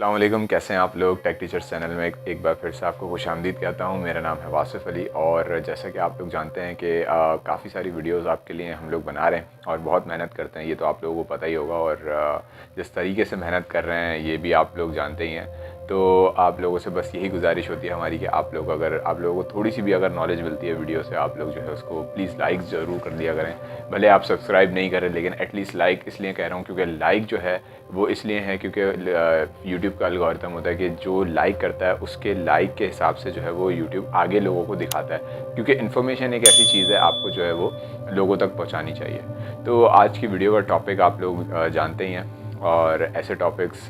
अस्सलाम वालेकुम, कैसे हैं आप लोग। टेक टीचर्स चैनल में एक बार फिर से आपको खुशामदीद कहता हूं। मेरा नाम है वासिफ़ अली और जैसा कि आप लोग जानते हैं कि काफ़ी सारी वीडियोस आपके लिए हम लोग बना रहे हैं और बहुत मेहनत करते हैं, ये तो आप लोगों को पता ही होगा। और जिस तरीके से मेहनत कर रहे हैं ये भी आप लोग जानते ही हैं। तो आप लोगों से बस यही गुजारिश होती है हमारी कि आप लोगों को थोड़ी सी भी अगर नॉलेज मिलती है वीडियो से, आप लोग जो है उसको प्लीज़ लाइक ज़रूर कर दिया करें। भले आप सब्सक्राइब नहीं करें लेकिन एटलीस्ट लाइक इसलिए कह रहा हूँ क्योंकि लाइक जो है वो इसलिए है क्योंकि यूट्यूब का एल्गोरिथम होता है कि जो लाइक करता है उसके लाइक के हिसाब से जो है वो यूट्यूब आगे लोगों को दिखाता है, क्योंकि इन्फॉर्मेशन एक ऐसी चीज़ है आपको जो है वो लोगों तक पहुंचानी चाहिए। तो आज की वीडियो का टॉपिक आप लोग जानते ही हैं और ऐसे टॉपिक्स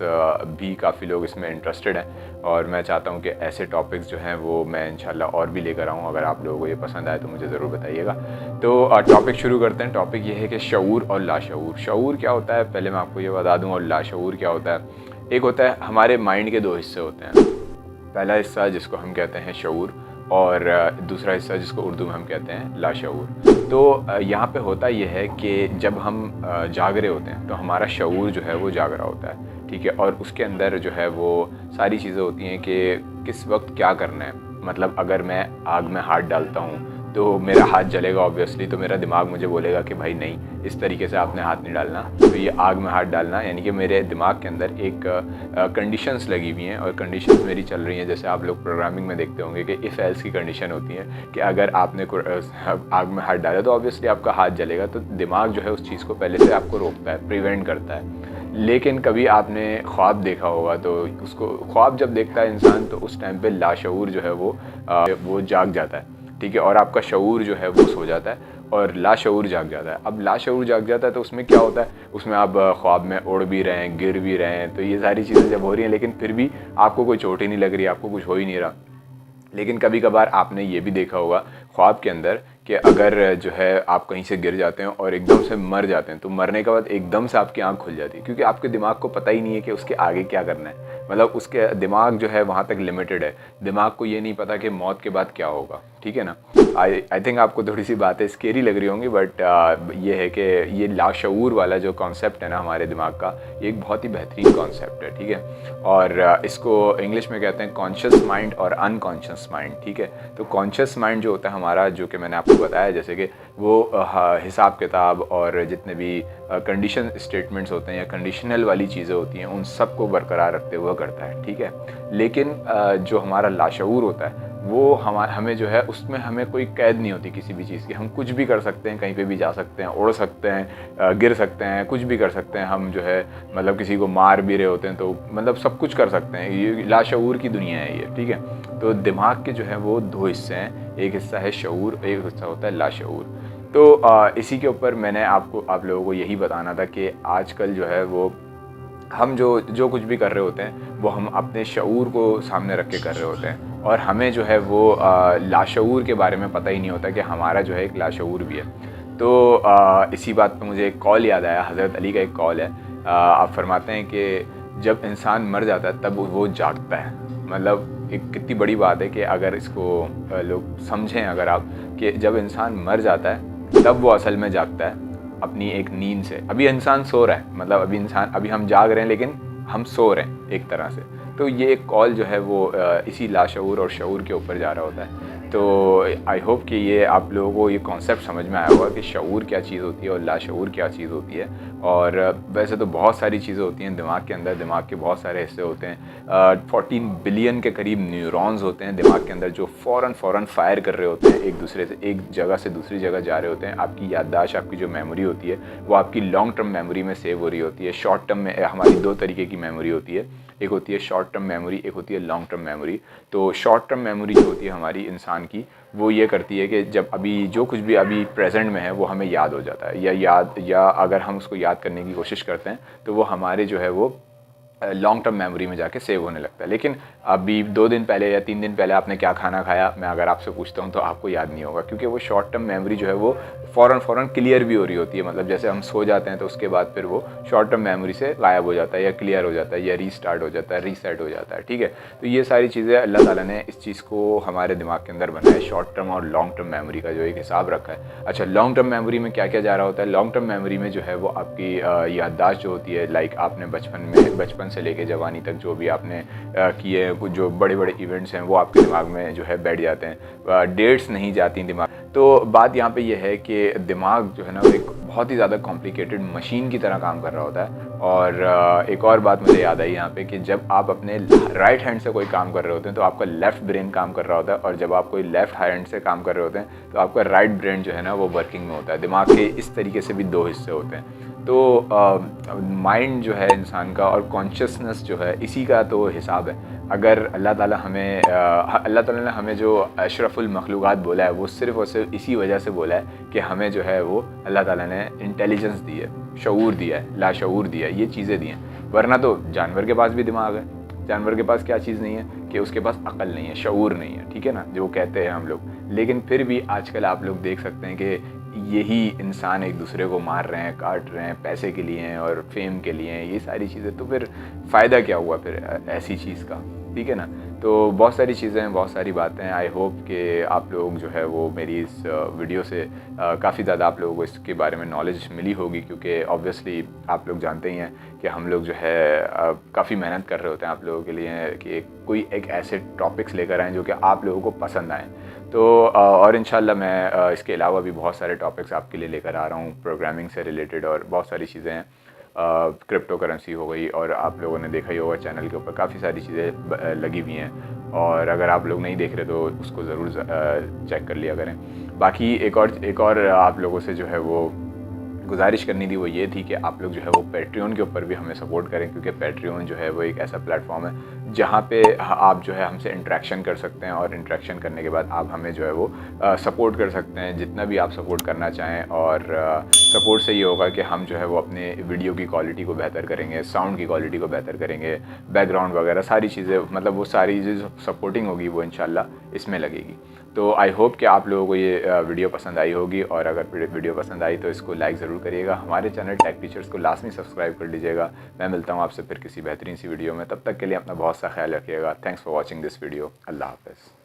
भी काफ़ी लोग इसमें इंटरेस्टेड हैं और मैं चाहता हूं कि ऐसे टॉपिक्स जो हैं वो मैं इंशाल्लाह और भी लेकर आऊं। अगर आप लोगों को ये पसंद आए तो मुझे ज़रूर बताइएगा। तो टॉपिक शुरू करते हैं। टॉपिक ये है कि शऊर और लाशऊर। शऊर क्या होता है पहले मैं आपको ये बता दूं, और लाशऊर क्या होता है। एक होता है हमारे माइंड के दो हिस्से होते हैं। पहला हिस्सा जिसको हम कहते हैं शऊर और दूसरा हिस्सा जिसको उर्दू में हम कहते हैं लाशऊर। तो यहाँ पे होता यह है कि जब हम जाग रहे होते हैं तो हमारा शऊर जो है वो जाग रहा होता है, ठीक है। और उसके अंदर जो है वो सारी चीज़ें होती हैं कि किस वक्त क्या करना है। मतलब अगर मैं आग में हाथ डालता हूँ तो मेरा हाथ जलेगा ऑब्वियसली, तो मेरा दिमाग मुझे बोलेगा कि भाई नहीं, इस तरीके से आपने हाथ नहीं डालना, तो ये आग में हाथ डालना। यानी कि मेरे दिमाग के अंदर एक कंडीशंस लगी हुई हैं और कंडीशंस मेरी चल रही हैं। जैसे आप लोग प्रोग्रामिंग में देखते होंगे कि इफ़ एल्स की कंडीशन होती है कि अगर आपने आग में हाथ डाला तो ऑब्वियसली आपका हाथ जलेगा। तो दिमाग जो है उस चीज़ को पहले से आपको रोकता है, प्रिवेंट करता है। लेकिन कभी आपने ख्वाब देखा होगा, तो उसको ख्वाब जब देखता है इंसान तो उस टाइम पे लाशऊर जो है वो जाग जाता है, ठीक है। और आपका शऊर जो है वो सो जाता है और लाशऊर जाग जाता है। अब लाशऊर जाग जाता है तो उसमें क्या होता है, उसमें आप ख्वाब में उड़ भी रहे हैं, गिर भी रहे हैं, तो ये सारी चीज़ें जब हो रही हैं लेकिन फिर भी आपको कोई चोट ही नहीं लग रही, आपको कुछ हो ही नहीं रहा। लेकिन कभी कभार आपने ये भी देखा होगा ख्वाब के अंदर कि अगर जो है आप कहीं से गिर जाते हैं और एकदम से मर जाते हैं, तो मरने के बाद एकदम से आपकी आंख खुल जाती है, क्योंकि आपके दिमाग को पता ही नहीं है कि उसके आगे क्या करना है। मतलब उसके दिमाग जो है वहाँ तक लिमिटेड है, दिमाग को ये नहीं पता कि मौत के बाद क्या होगा, ठीक है ना। आई थिंक आपको थोड़ी सी बातें स्केरी लग रही होंगी, बट ये है कि ये लाशऊर वाला जो कॉन्सेप्ट है ना हमारे दिमाग का, ये एक बहुत ही बेहतरीन कॉन्सेप्ट है, ठीक है। और इसको इंग्लिश में कहते हैं कॉन्शियस माइंड और अनकॉन्शियस माइंड, ठीक है। तो कॉन्शियस माइंड जो होता है हमारा, जो कि मैंने आपको बताया, जैसे कि वो हिसाब किताब और जितने भी कंडीशन स्टेटमेंट्स होते हैं या कंडीशनल वाली चीज़ें होती हैं उन सबको बरकरार रखते हुए करता है, ठीक है। लेकिन जो हमारा लाशऊर होता है वो हमें जो है उसमें हमें कोई कैद नहीं होती किसी भी चीज़ की। हम कुछ भी कर सकते हैं, कहीं पे भी जा सकते हैं, उड़ सकते हैं, गिर सकते हैं, कुछ भी कर सकते हैं। हम जो है मतलब किसी को मार भी रहे होते हैं तो मतलब सब कुछ कर सकते हैं। ये लाशऊर की दुनिया है ये, ठीक है। तो दिमाग के जो है वो दो हिस्से हैं, एक हिस्सा है शऊर, एक हिस्सा होता है लाशऊर। तो इसी के ऊपर मैंने आप लोगों को यही बताना था कि आजकल जो है वो हम जो कुछ भी कर रहे होते हैं वो हम अपने शऊर को सामने रख के कर रहे होते हैं, और हमें जो है वो लाशऊर के बारे में पता ही नहीं होता कि हमारा जो है एक लाशऊर भी है। तो इसी बात पे मुझे एक कॉल याद आया, हज़रत अली का एक कॉल है। आप फरमाते हैं कि जब इंसान मर जाता है तब वो जागता है। मतलब एक कितनी बड़ी बात है कि अगर इसको लोग समझें, अगर आप, कि जब इंसान मर जाता है तब वो असल में जागता है अपनी एक नींद से। अभी इंसान सो रहा है, मतलब अभी हम जाग रहे हैं लेकिन हम सो रहे हैं एक तरह से। तो ये एक कॉल जो है वो इसी लाशऊर और शऊर के ऊपर जा रहा होता है। तो आई होप कि ये आप लोगों को ये कॉन्सेप्ट समझ में आया होगा कि शऊर क्या चीज़ होती है और लाशऊर क्या चीज़ होती है। और वैसे तो बहुत सारी चीज़ें होती हैं दिमाग के अंदर, दिमाग के बहुत सारे हिस्से होते हैं। 14 बिलियन के करीब न्यूरॉन्स होते हैं दिमाग के अंदर, जो फ़ौरन फायर कर रहे होते हैं, एक दूसरे से, एक जगह से दूसरी जगह जा रहे होते हैं। आपकी याददाश्त, आपकी जो मेमोरी होती है वो आपकी लॉन्ग टर्म मेमोरी में सेव हो रही होती है। शॉर्ट टर्म में हमारी दो तरीके की मेमोरी होती है, एक होती है शॉर्ट टर्म मेमोरी, एक होती है लॉन्ग टर्म मेमोरी। तो शॉर्ट टर्म मेमोरी जो होती है हमारी इंसान की, वो ये करती है कि जब अभी जो कुछ भी अभी प्रेजेंट में है वो हमें याद हो जाता है, या अगर हम उसको याद करने की कोशिश करते हैं तो वो हमारे जो है वो लॉन्ग टर्म मेमोरी में जाके सेव होने लगता है। लेकिन अभी 2 दिन पहले या 3 दिन पहले आपने क्या खाना खाया, मैं अगर आपसे पूछता हूँ तो आपको याद नहीं होगा, क्योंकि वो शॉर्ट टर्म मेमोरी जो है वो फ़ौरन क्लियर भी हो रही होती है। मतलब जैसे हम सो जाते हैं तो उसके बाद फिर वो शॉर्ट टर्म मेमोरी से गायब हो जाता है या क्लियर हो जाता है या रीस्टार्ट हो जाता है, रीसेट हो जाता है, ठीक है। तो ये सारी चीज़ें अल्लाह ताला ने इस चीज़ को हमारे दिमाग के अंदर बनाया, शॉर्ट टर्म और लॉन्ग टर्म मेमोरी का जो एक हिसाब रखा है। अच्छा, लॉन्ग टर्म मेमोरी में क्या क्या जा रहा होता है? लॉन्ग टर्म मेमोरी में जो है वो आपकी याददाश्त जो होती है, लाइक आपने बचपन से लेके जवानी तक जो भी आपने किए हैं, कुछ जो बड़े बड़े इवेंट्स हैं वो आपके दिमाग में जो है बैठ जाते हैं, डेट्स नहीं जाती दिमाग। तो बात यहाँ पे ये है कि दिमाग जो है ना वो एक बहुत ही ज़्यादा कॉम्प्लिकेटेड मशीन की तरह काम कर रहा होता है। और एक और बात मुझे याद आई यहाँ पे कि जब आप अपने राइट हैंड से कोई काम कर रहे होते हैं तो आपका लेफ़्ट ब्रेन काम कर रहा होता है, और जब आप कोई लेफ़्ट हैंड से काम कर रहे होते हैं तो आपका राइट ब्रेन जो है ना वो वर्किंग में होता है। दिमाग के इस तरीके से भी दो हिस्से होते हैं। तो माइंड जो है इंसान का और कॉन्शियसनेस जो है इसी का तो हिसाब है। अगर अल्लाह ताला ने हमें जो अशरफुल मखलूक़ात बोला है वो सिर्फ़ और सिर्फ इसी वजह से बोला है कि हमें जो है वो अल्लाह ताला ने इंटेलिजेंस दी है, शऊर दिया है, लाशऊर दिया है, ये चीज़ें दी हैं। वरना तो जानवर के पास भी दिमाग है। जानवर के पास क्या चीज़ नहीं है कि उसके पास अकल नहीं है, शऊर नहीं है, ठीक है ना, जो कहते हैं हम लोग। लेकिन फिर भी आजकल आप लोग देख सकते हैं कि यही इंसान एक दूसरे को मार रहे हैं, काट रहे हैं, पैसे के लिए और फेम के लिए, ये सारी चीज़ें। तो फिर फ़ायदा क्या हुआ फिर ऐसी चीज़ का, ठीक है ना। तो बहुत सारी चीज़ें हैं, बहुत सारी बातें हैं। आई होप कि आप लोग जो है वो मेरी इस वीडियो से काफ़ी ज़्यादा आप लोगों को इसके बारे में नॉलेज मिली होगी, क्योंकि ऑब्वियसली आप लोग जानते ही हैं कि हम लोग जो है काफ़ी मेहनत कर रहे होते हैं आप लोगों के लिए कि कोई एक ऐसे टॉपिक्स लेकर आएँ जो कि आप लोगों को पसंद आएँ। तो और इंशाल्लाह मैं इसके अलावा भी बहुत सारे टॉपिक्स आपके लिए लेकर आ रहा हूँ, प्रोग्रामिंग से रिलेटेड और बहुत सारी चीज़ें हैं। क्रिप्टो करेंसी हो गई, और आप लोगों ने देखा ही होगा चैनल के ऊपर काफ़ी सारी चीज़ें लगी हुई हैं, और अगर आप लोग नहीं देख रहे तो उसको ज़रूर चेक कर लिया करें। बाकी एक और आप लोगों से जो है वो गुजारिश करनी थी, वो ये थी कि आप लोग जो है वो पैट्रियन के ऊपर भी हमें सपोर्ट करें, क्योंकि पैट्रियन जो है वो एक ऐसा प्लेटफॉर्म है जहाँ पे आप जो है हमसे इंटरेक्शन कर सकते हैं, और इंटरेक्शन करने के बाद आप हमें जो है वो सपोर्ट कर सकते हैं जितना भी आप सपोर्ट करना चाहें। और सपोर्ट से ये होगा कि हम जो है वो अपने वीडियो की क्वालिटी को बेहतर करेंगे, साउंड की क्वालिटी को बेहतर करेंगे, बैकग्राउंड वगैरह सारी चीज़ें, मतलब वो सारी जो सपोर्टिंग होगी वो इंशाल्लाह इसमें लगेगी। तो आई होप कि आप लोगों को ये वीडियो पसंद आई होगी, और अगर वीडियो पसंद आई तो इसको लाइक ज़रूर करिएगा। हमारे चैनल टेक टीचर्स को लाजमी सब्सक्राइब कर लीजिएगा। मैं मिलता हूँ आपसे फिर किसी बेहतरीन सी वीडियो में, तब तक के लिए अपना बहुत सा ख्याल रखिएगा। Thanks for watching this video. अल्लाह हाफ़िज़।